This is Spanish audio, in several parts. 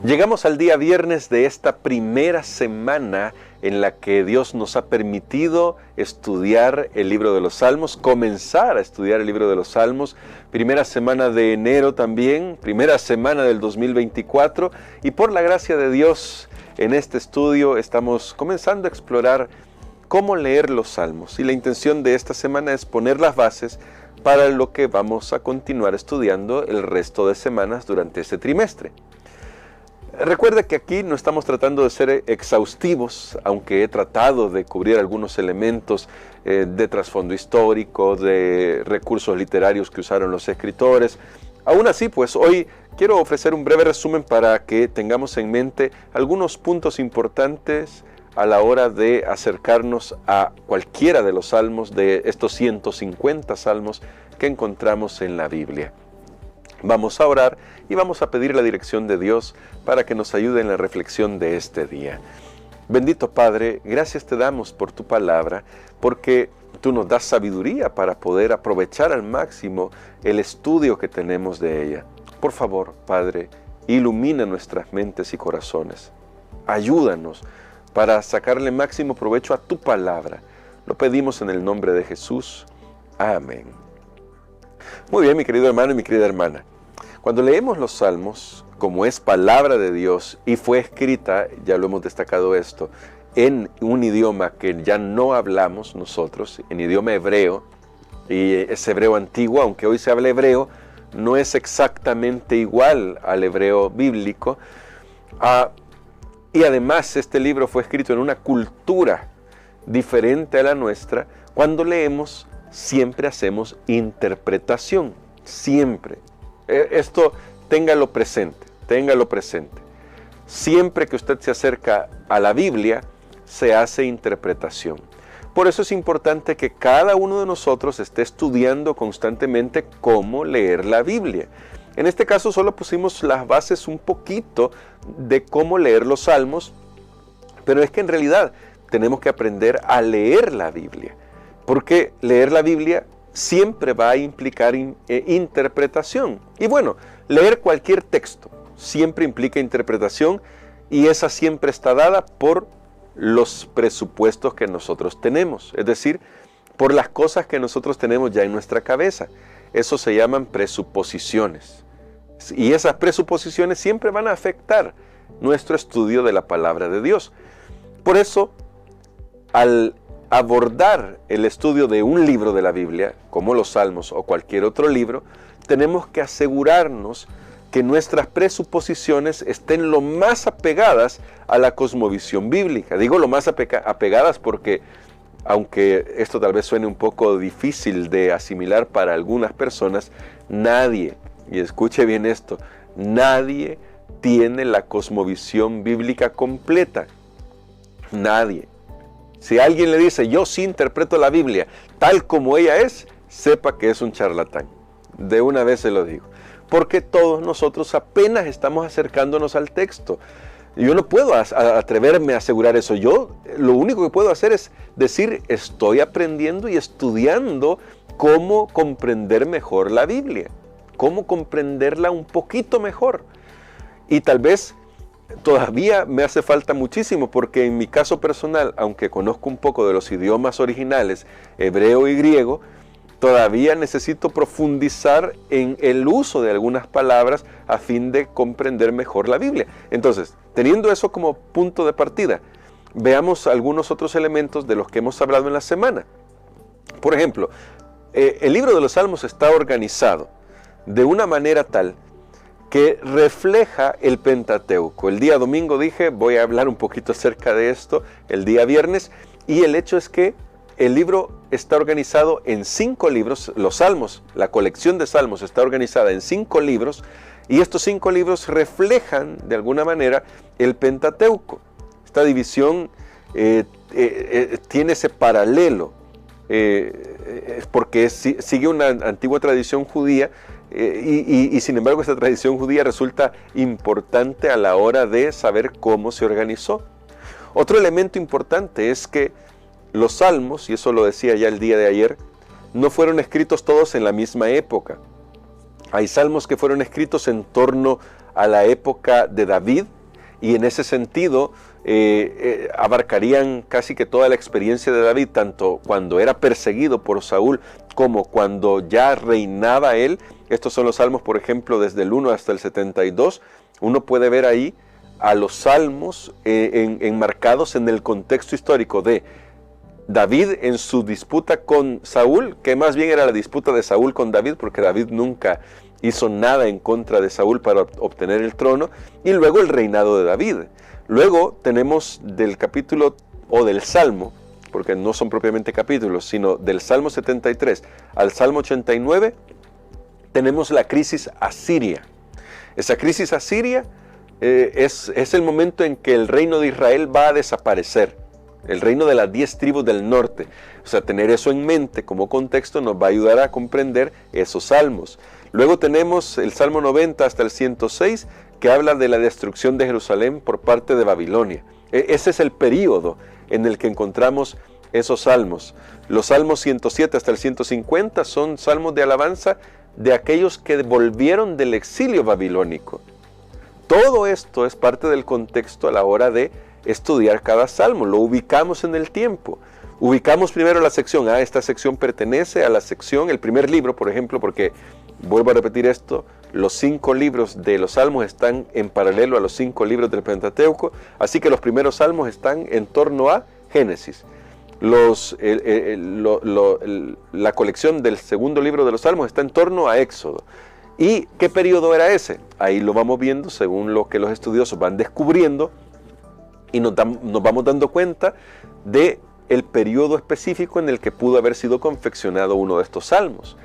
Llegamos al día viernes de esta primera semana en la que Dios nos ha permitido estudiar el libro de los Salmos, comenzar a estudiar el libro de los Salmos, primera semana de enero también, primera semana del 2024, y por la gracia de Dios en este estudio estamos comenzando a explorar cómo leer los Salmos, y la intención de esta semana es poner las bases para lo que vamos a continuar estudiando el resto de semanas durante este trimestre. Recuerda que aquí no estamos tratando de ser exhaustivos, aunque he tratado de cubrir algunos elementos de trasfondo histórico, de recursos literarios que usaron los escritores. Aún así, pues hoy quiero ofrecer un breve resumen para que tengamos en mente algunos puntos importantes a la hora de acercarnos a cualquiera de los salmos, de estos 150 salmos que encontramos en la Biblia. Vamos a orar y vamos a pedir la dirección de Dios para que nos ayude en la reflexión de este día. Bendito Padre, gracias te damos por tu palabra, porque tú nos das sabiduría para poder aprovechar al máximo el estudio que tenemos de ella. Por favor, Padre, ilumina nuestras mentes y corazones. Ayúdanos para sacarle máximo provecho a tu palabra. Lo pedimos en el nombre de Jesús. Amén. Muy bien, mi querido hermano y mi querida hermana. Cuando leemos los Salmos, como es palabra de Dios y fue escrita, ya lo hemos destacado esto, en un idioma que ya no hablamos nosotros, en idioma hebreo, y es hebreo antiguo, aunque hoy se habla hebreo, no es exactamente igual al hebreo bíblico, y además este libro fue escrito en una cultura diferente a la nuestra. Cuando leemos, siempre hacemos interpretación, siempre. Esto téngalo presente, téngalo presente. Siempre que usted se acerca a la Biblia, se hace interpretación. Por eso es importante que cada uno de nosotros esté estudiando constantemente cómo leer la Biblia. En este caso solo pusimos las bases un poquito de cómo leer los Salmos, pero es que en realidad tenemos que aprender a leer la Biblia, porque leer la Biblia siempre va a implicar interpretación. Y bueno, leer cualquier texto siempre implica interpretación, y esa siempre está dada por los presupuestos que nosotros tenemos, es decir, por las cosas que nosotros tenemos ya en nuestra cabeza. Eso se llaman presuposiciones. Y esas presuposiciones siempre van a afectar nuestro estudio de la palabra de Dios. Por eso, al abordar el estudio de un libro de la Biblia, como los Salmos o cualquier otro libro, tenemos que asegurarnos que nuestras presuposiciones estén lo más apegadas a la cosmovisión bíblica. Digo lo más apegadas porque, aunque esto tal vez suene un poco difícil de asimilar para algunas personas, nadie, y escuche bien esto, nadie tiene la cosmovisión bíblica completa. Nadie. Si alguien le dice, yo sí interpreto la Biblia tal como ella es, sepa que es un charlatán. De una vez se lo digo. Porque todos nosotros apenas estamos acercándonos al texto. Yo no puedo atreverme a asegurar eso. Yo lo único que puedo hacer es decir, estoy aprendiendo y estudiando cómo comprender mejor la Biblia. Cómo comprenderla un poquito mejor. Y tal vez todavía me hace falta muchísimo, porque en mi caso personal, aunque conozco un poco de los idiomas originales, hebreo y griego, todavía necesito profundizar en el uso de algunas palabras a fin de comprender mejor la Biblia. Entonces, teniendo eso como punto de partida, veamos algunos otros elementos de los que hemos hablado en la semana. Por ejemplo, el libro de los Salmos está organizado de una manera tal que refleja el Pentateuco. El día domingo dije, voy a hablar un poquito acerca de esto, el día viernes, y el hecho es que el libro está organizado en 5 libros, los Salmos, la colección de Salmos está organizada en 5 libros, y estos 5 libros reflejan de alguna manera el Pentateuco. Esta división tiene ese paralelo, porque sigue una antigua tradición judía, y sin embargo esta tradición judía resulta importante a la hora de saber cómo se organizó. Otro elemento importante es que los salmos, y eso lo decía ya el día de ayer, no fueron escritos todos en la misma época. Hay salmos que fueron escritos en torno a la época de David, y en ese sentido abarcarían casi que toda la experiencia de David, tanto cuando era perseguido por Saúl como cuando ya reinaba él. Estos son los salmos, por ejemplo, desde el 1 hasta el 72. Uno puede ver ahí a los salmos enmarcados en el contexto histórico de David en su disputa con Saúl, que más bien era la disputa de Saúl con David, porque David nunca hizo nada en contra de Saúl para obtener el trono, y luego el reinado de David. Luego tenemos del capítulo o del Salmo, porque no son propiamente capítulos, sino del Salmo 73 al Salmo 89, tenemos la crisis asiria. Esa crisis asiria es el momento en que el reino de Israel va a desaparecer, el reino de las 10 tribus del norte. O sea, tener eso en mente como contexto nos va a ayudar a comprender esos salmos. Luego tenemos el Salmo 90 hasta el 106, que habla de la destrucción de Jerusalén por parte de Babilonia. Ese es el período en el que encontramos esos salmos. Los salmos 107 hasta el 150 son salmos de alabanza de aquellos que volvieron del exilio babilónico. Todo esto es parte del contexto a la hora de estudiar cada salmo. Lo ubicamos en el tiempo. Ubicamos primero la sección. Esta sección pertenece a la sección, el primer libro, por ejemplo, porque, vuelvo a repetir esto, los 5 libros de los salmos están en paralelo a los 5 libros del Pentateuco, así que los primeros salmos están en torno a Génesis. La colección del segundo libro de los salmos está en torno a Éxodo. ¿Y qué periodo era ese? Ahí lo vamos viendo según lo que los estudiosos van descubriendo, y nos vamos dando cuenta de el periodo específico en el que pudo haber sido confeccionado uno de estos salmos.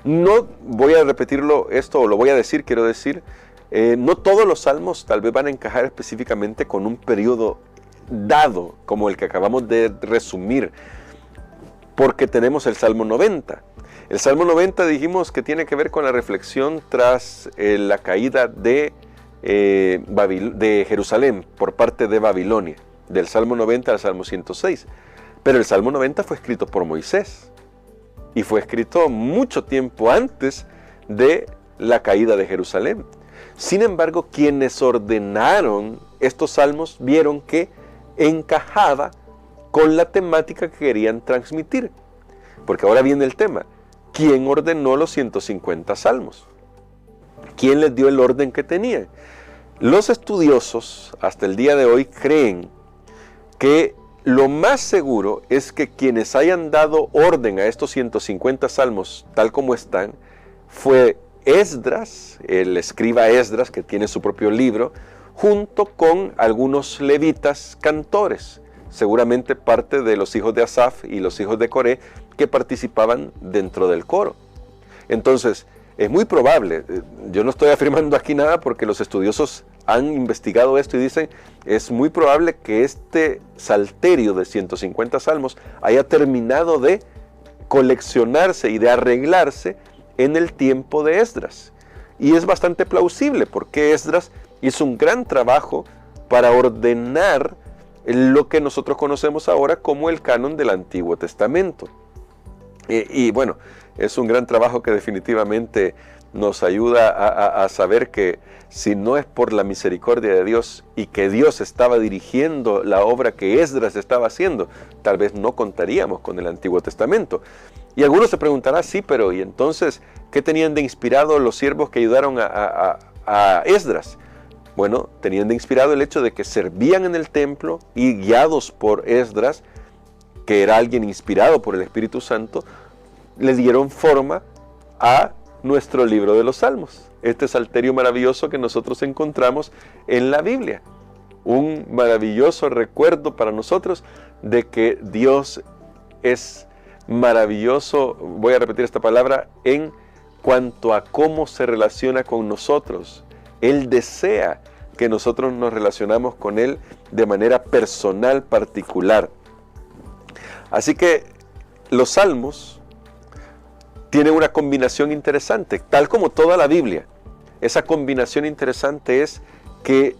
No voy a repetirlo esto, o lo voy a decir, quiero decir, no todos los salmos tal vez van a encajar específicamente con un periodo dado, como el que acabamos de resumir, porque tenemos el Salmo 90. El Salmo 90 dijimos que tiene que ver con la reflexión tras la caída de Jerusalén por parte de Babilonia, del Salmo 90 al Salmo 106. Pero el Salmo 90 fue escrito por Moisés y fue escrito mucho tiempo antes de la caída de Jerusalén. Sin embargo, quienes ordenaron estos salmos vieron que encajaba con la temática que querían transmitir. Porque ahora viene el tema. ¿Quién ordenó los 150 salmos? ¿Quién les dio el orden que tenían? Los estudiosos hasta el día de hoy creen que lo más seguro es que quienes hayan dado orden a estos 150 salmos tal como están fue Esdras, el escriba Esdras, que tiene su propio libro, junto con algunos levitas cantores, seguramente parte de los hijos de Asaf y los hijos de Coré que participaban dentro del coro. Entonces, es muy probable, yo no estoy afirmando aquí nada porque los estudiosos han investigado esto y dicen, es muy probable que este salterio de 150 salmos haya terminado de coleccionarse y de arreglarse en el tiempo de Esdras. Y es bastante plausible porque Esdras hizo un gran trabajo para ordenar lo que nosotros conocemos ahora como el canon del Antiguo Testamento. Y bueno, es un gran trabajo que definitivamente nos ayuda a saber que si no es por la misericordia de Dios y que Dios estaba dirigiendo la obra que Esdras estaba haciendo, tal vez no contaríamos con el Antiguo Testamento. Y algunos se preguntarán, sí, pero ¿y entonces qué tenían de inspirado los siervos que ayudaron a Esdras? Bueno, tenían de inspirado el hecho de que servían en el templo y guiados por Esdras, que era alguien inspirado por el Espíritu Santo, le dieron forma a nuestro libro de los Salmos. Este salterio maravilloso que nosotros encontramos en la Biblia. Un maravilloso recuerdo para nosotros de que Dios es maravilloso, voy a repetir esta palabra, en cuanto a cómo se relaciona con nosotros. Él desea que nosotros nos relacionamos con Él de manera personal, particular. Así que los salmos tienen una combinación interesante, tal como toda la Biblia. Esa combinación interesante es que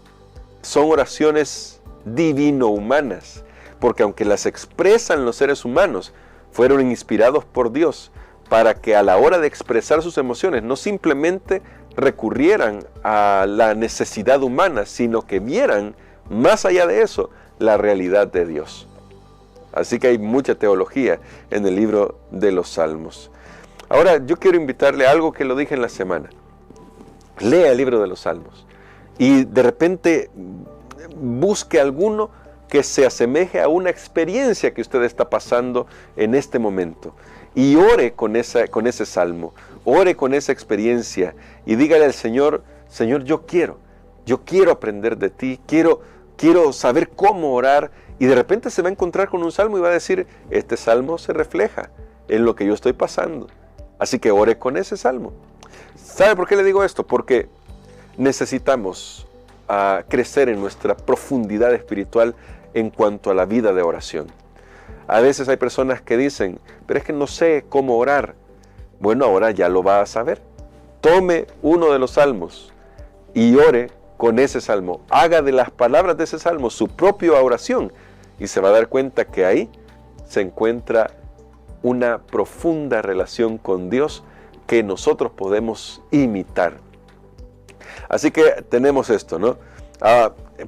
son oraciones divino-humanas, porque aunque las expresan los seres humanos, fueron inspirados por Dios para que a la hora de expresar sus emociones no simplemente recurrieran a la necesidad humana, sino que vieran Más allá de eso, la realidad de Dios. Así que hay mucha teología en el libro de los Salmos. Ahora, yo quiero invitarle a algo que lo dije en la semana. Lea el libro de los Salmos y de repente busque alguno que se asemeje a una experiencia que usted está pasando en este momento. Y ore con ese salmo, ore con esa experiencia y dígale al Señor, Señor, yo quiero aprender de ti, quiero saber cómo orar. Y de repente se va a encontrar con un salmo y va a decir, este salmo se refleja en lo que yo estoy pasando. Así que ore con ese salmo. ¿Sabe por qué le digo esto? Porque necesitamos crecer en nuestra profundidad espiritual en cuanto a la vida de oración. A veces hay personas que dicen, pero es que no sé cómo orar. Bueno, ahora ya lo va a saber. Tome uno de los salmos y ore con ese salmo. Haga de las palabras de ese salmo su propia oración y se va a dar cuenta que ahí se encuentra una profunda relación con Dios que nosotros podemos imitar. Así que tenemos esto, ¿no?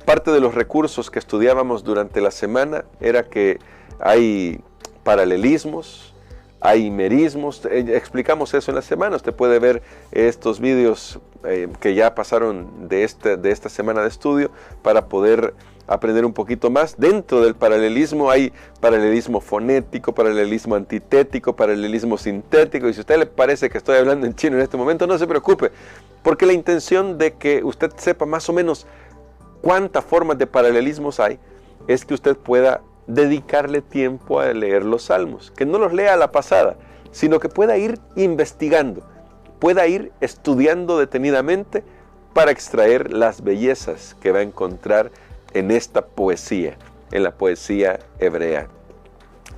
Parte de los recursos que estudiábamos durante la semana era que hay paralelismos, hay merismos. Explicamos eso en la semana. Usted puede ver estos vídeos que ya pasaron de esta semana de estudio para poder aprender un poquito más. Dentro del paralelismo hay paralelismo fonético, paralelismo antitético, paralelismo sintético. Y si a usted le parece que estoy hablando en chino en este momento, no se preocupe, porque la intención de que usted sepa más o menos cuántas formas de paralelismos hay es que usted pueda dedicarle tiempo a leer los salmos, que no los lea a la pasada, sino que pueda ir investigando, pueda ir estudiando detenidamente para extraer las bellezas que va a encontrar en esta poesía, en la poesía hebrea.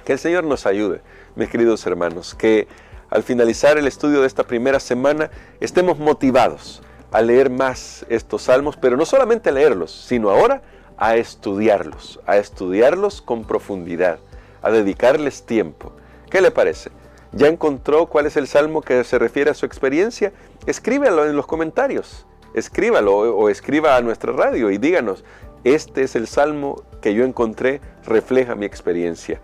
Que el Señor nos ayude, mis queridos hermanos, que al finalizar el estudio de esta primera semana estemos motivados a leer más estos salmos, pero no solamente a leerlos, sino ahora a estudiarlos con profundidad, a dedicarles tiempo. ¿Qué le parece? ¿Ya encontró cuál es el salmo que se refiere a su experiencia? Escríbalo en los comentarios, escríbalo o escriba a nuestra radio y díganos, este es el salmo que yo encontré, refleja mi experiencia.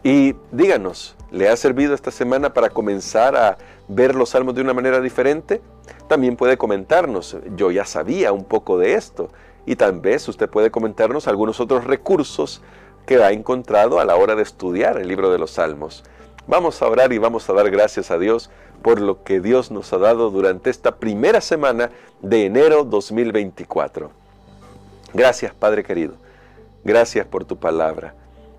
Y díganos, ¿le ha servido esta semana para comenzar a ver los salmos de una manera diferente? También puede comentarnos, yo ya sabía un poco de esto. Y tal vez usted puede comentarnos algunos otros recursos que ha encontrado a la hora de estudiar el libro de los Salmos. Vamos a orar y vamos a dar gracias a Dios por lo que Dios nos ha dado durante esta primera semana de enero 2024. Gracias, Padre querido. Gracias por tu palabra.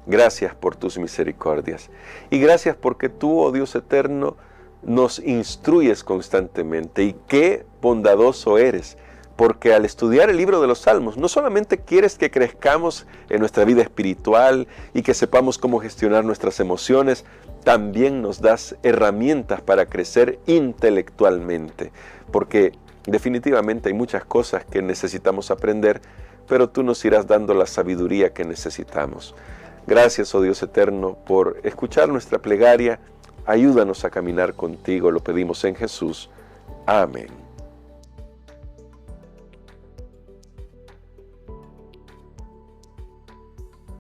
Gracias por tus misericordias. Y gracias porque tú, oh Dios eterno, nos instruyes constantemente. Y qué bondadoso eres. Porque al estudiar el libro de los Salmos, no solamente quieres que crezcamos en nuestra vida espiritual y que sepamos cómo gestionar nuestras emociones, también nos das herramientas para crecer intelectualmente. Porque definitivamente hay muchas cosas que necesitamos aprender, pero tú nos irás dando la sabiduría que necesitamos. Gracias, oh Dios eterno, por escuchar nuestra plegaria. Ayúdanos a caminar contigo, lo pedimos en Jesús. Amén.